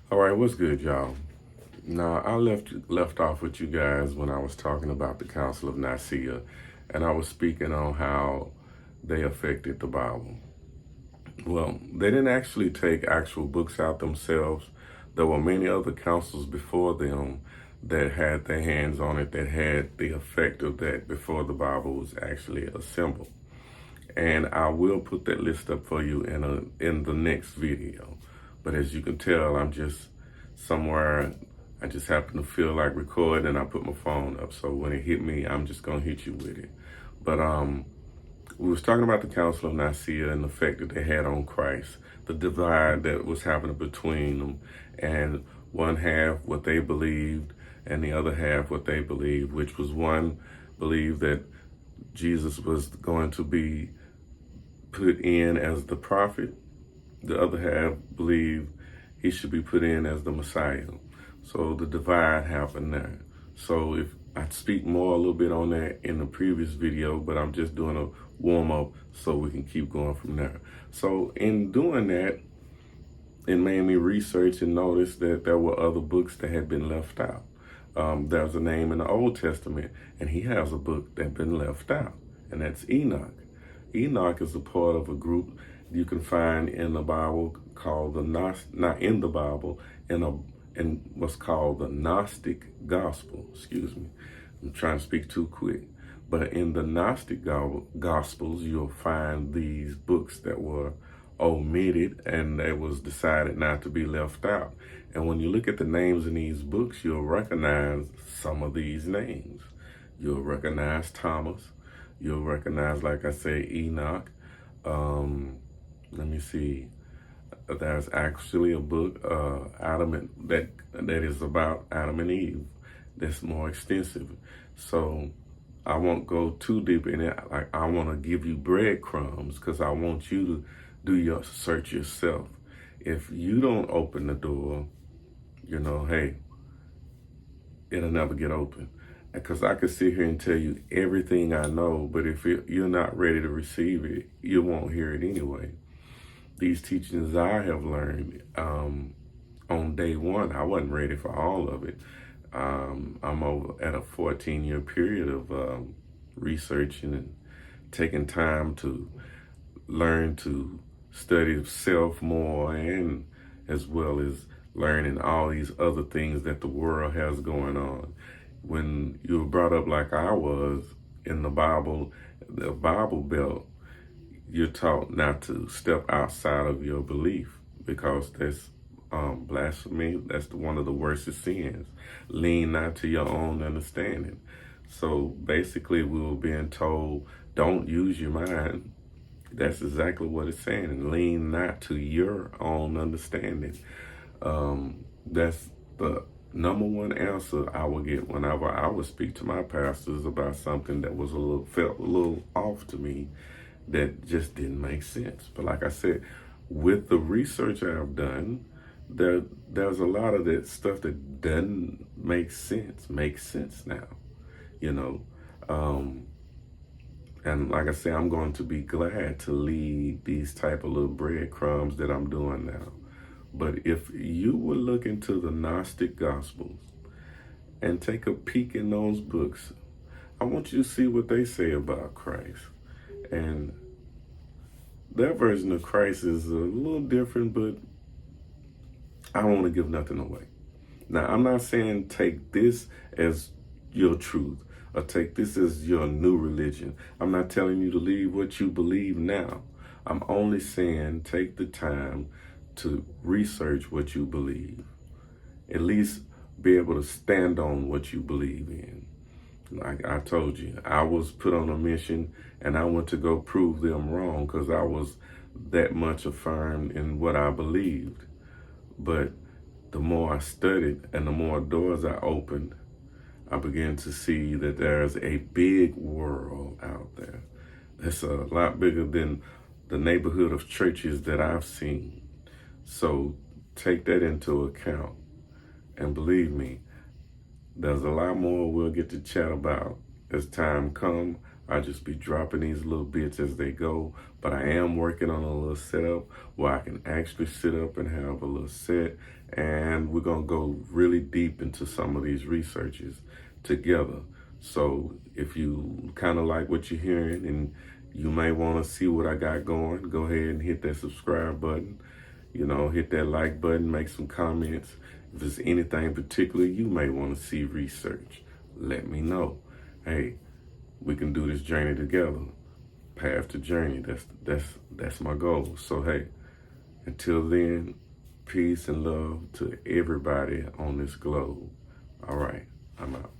All right, what's good, y'all? Now, I left off with you guys when I was talking about the Council of Nicaea, and I was speaking on how they affected the Bible. Well, they didn't actually take actual books out themselves. There were many other councils before them that had their hands on it, that had the effect of that before the Bible was actually assembled. And I will put that list up for you in the next video. But as you can tell, I'm just somewhere. I just happen to feel like recording, and I put my phone up. So when it hit me, I'm just gonna hit you with it. But we was talking about the Council of Nicaea and the effect that they had on Christ, the divide that was happening between them, and one half what they believed, and the other half what they believed, which was one believed that Jesus was going to be put in as the prophet. The other half believed he should be put in as the Messiah. So the divide happened there. So if I speak more a little bit on that in the previous video, but I'm just doing a warm up so we can keep going from there. So in doing that, it made me research and notice that there were other books that had been left out. There's a name in the Old Testament, and he has a book that had been left out, and that's Enoch. Enoch is a part of a group you can find in the Bible called not in the Bible, in what's called the Gnostic Gospel. Excuse me, I'm trying to speak too quick. But in the Gnostic Gospels, you'll find these books that were omitted and it was decided not to be left out. And when you look at the names in these books, you'll recognize some of these names. You'll recognize Thomas. You'll recognize, like I say, Enoch. Let me see. There's actually a book, that is about Adam and Eve. That's more extensive. So I won't go too deep in it. Like, I want to give you breadcrumbs because I want you to do your search yourself. If you don't open the door, hey, it'll never get open. Because I could sit here and tell you everything I know, but if you're not ready to receive it, you won't hear it anyway. These teachings I have learned on day one, I wasn't ready for all of it. I'm over at a 14-year period of researching and taking time to learn to study self more, and as well as learning all these other things that the world has going on. When you were brought up like I was in the Bible Belt, you're taught not to step outside of your belief because that's blasphemy. That's one of the worst sins. Lean not to your own understanding. So basically, we were being told, don't use your mind. That's exactly what it's saying. And lean not to your own understanding. That's the number one answer I would get whenever I would speak to my pastors about something that was felt a little off to me, that just didn't make sense. But like I said, with the research I've done, there's a lot of that stuff that doesn't make sense makes sense now, you know. And like I say, I'm going to be glad to lead these type of little breadcrumbs that I'm doing now. But if you would look into the Gnostic Gospels and take a peek in those books, I want you to see what they say about Christ. And their version of Christ is a little different, but I don't want to give nothing away. Now, I'm not saying take this as your truth or take this as your new religion. I'm not telling you to leave what you believe now. I'm only saying take the time to research what you believe. At least be able to stand on what you believe in. Like I told you, I was put on a mission and I went to go prove them wrong because I was that much affirmed in what I believed. But the more I studied and the more doors I opened, I began to see that there's a big world out there. That's a lot bigger than the neighborhood of churches that I've seen. So take that into account. And believe me, there's a lot more we'll get to chat about as time comes. I just be dropping these little bits as they go, but I am working on a little setup where I can actually sit up and have a little set, and we're gonna go really deep into some of these researches together. So if you kind of like what you're hearing and you may want to see what I got going, go ahead and hit that subscribe button, hit that like button, make some comments. If there's anything particular you may want to see research, let me know. Hey, we can do this journey together. Path to journey. That's my goal. So hey, until then, peace and love to everybody on this globe. All right, I'm out.